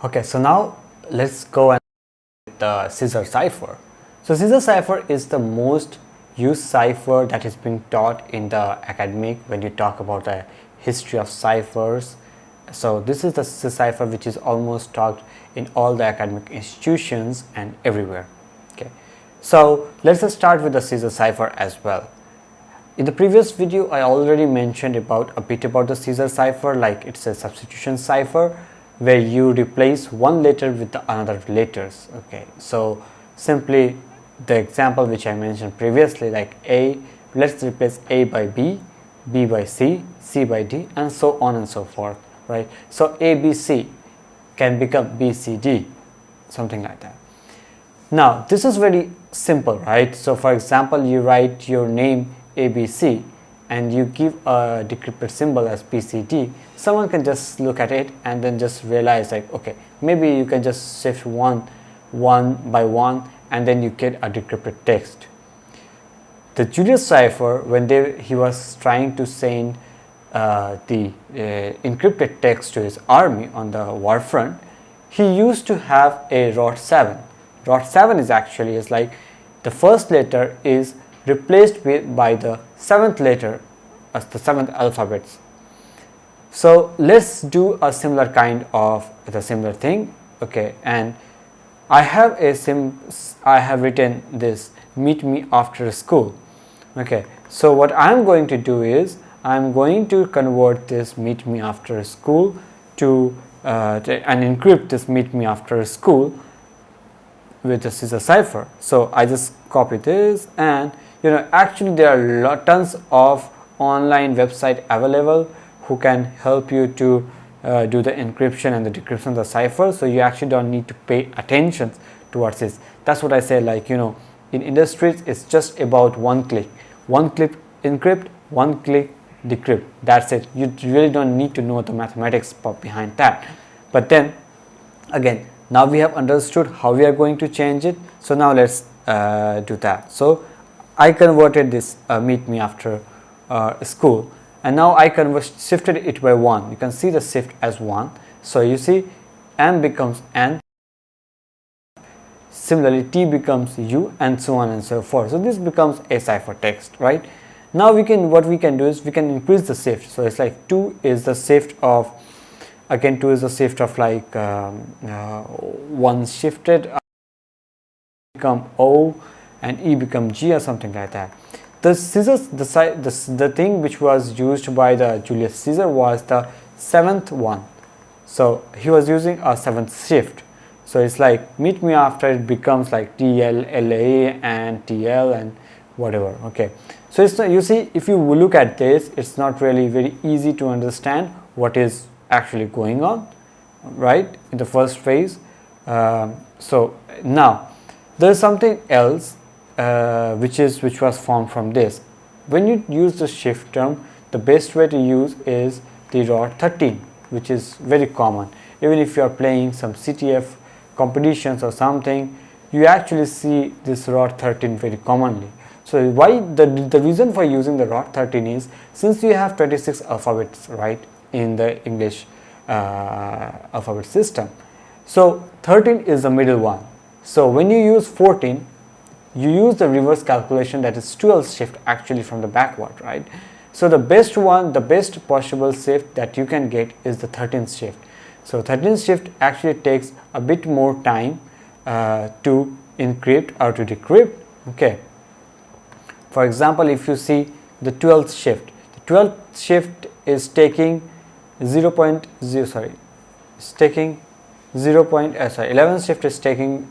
Okay, so now let's go and the Caesar Cipher. So Caesar Cipher is the most used cipher that is being taught in the academic when you talk about the history of ciphers. So this is the cipher which is almost taught in all the academic institutions and everywhere. Okay, so let's just start with the Caesar Cipher as well. In the previous video I already mentioned a bit about the Caesar Cipher, like it's a substitution cipher where you replace one letter with the another letters. Okay, so simply the example which I mentioned previously, like A, let's replace A by B, B by C, C by D, and so on and so forth, right? So ABC can become BCD, something like that. Now this is very simple, right? So for example, you write your name ABC and you give a decrypted symbol as BCD, someone can just look at it and then just realize, like, okay, maybe you can just shift one by one and then you get a decrypted text. The Julius cipher, when he was trying to send the encrypted text to his army on the war front, he used to have a rot 7. Rot 7 is like the first letter is replaced by the seventh letter as the seventh alphabets. So let's do a similar kind of the similar thing. Okay, and I have written this, meet me after school. Okay, so what I'm going to do is I'm going to convert this meet me after school to and encrypt this meet me after school with the Caesar cipher. So I just copy this, and actually there are tons of online website available who can help you to do the encryption and the decryption of the cipher, so you actually don't need to pay attention towards this. That's what I say, like, in industries it's just about one click encrypt, one click decrypt, that's it. You really don't need to know the mathematics behind that. But then again, now we have understood how we are going to change it, so now let's do that. So I converted this meet me after school, and now I shifted it by 1. You can see the shift as 1. So you see M becomes N, similarly T becomes U, and so on and so forth. So this becomes a ciphertext, right? Now what we can do is we can increase the shift. So it's like 2 is the shift of, again 2 is the shift of like 1 shifted, become O, and E become G or something like that. The scissors, the thing which was used by the Julius Caesar was the 7th one. So he was using a 7th shift. So it's like meet me after, it becomes like TL, LA, and TL, and whatever. Okay. So it's not, you see, if you look at this, it's not really very easy to understand what is actually going on, right, in the first phase. So now there's something else which was formed from this. When you use the shift term, the best way to use is the rot 13, which is very common. Even if you are playing some CTF competitions or something, you actually see this rot 13 very commonly. So why the reason for using the rot 13 is, since you have 26 alphabets, right, in the English alphabet system, so 13 is the middle one. So when you use 14, you use the reverse calculation, that is 12 shift actually from the backward, right? So the best possible shift that you can get is the 13th shift. So 13th shift actually takes a bit more time to encrypt or to decrypt. Okay. For example, if you see the 12th shift, the 12th shift is taking 11th shift is taking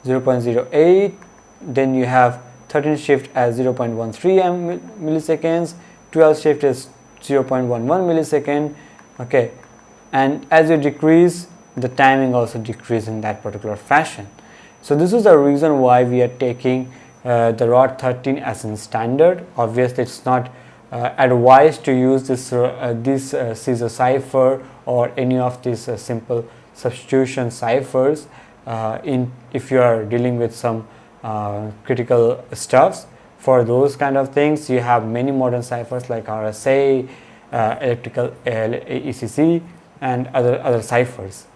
0.08, then you have 13th shift as 0.13 milliseconds, 12th shift is 0.11 millisecond. Okay, and as you decrease, the timing also decreases in that particular fashion. So this is the reason why we are taking the rot 13 as in standard. Obviously it's not advised to use this Caesar cipher or any of these simple substitution ciphers if you are dealing with some critical stuffs. For those kind of things, you have many modern ciphers like RSA, elliptical ECC, and other ciphers.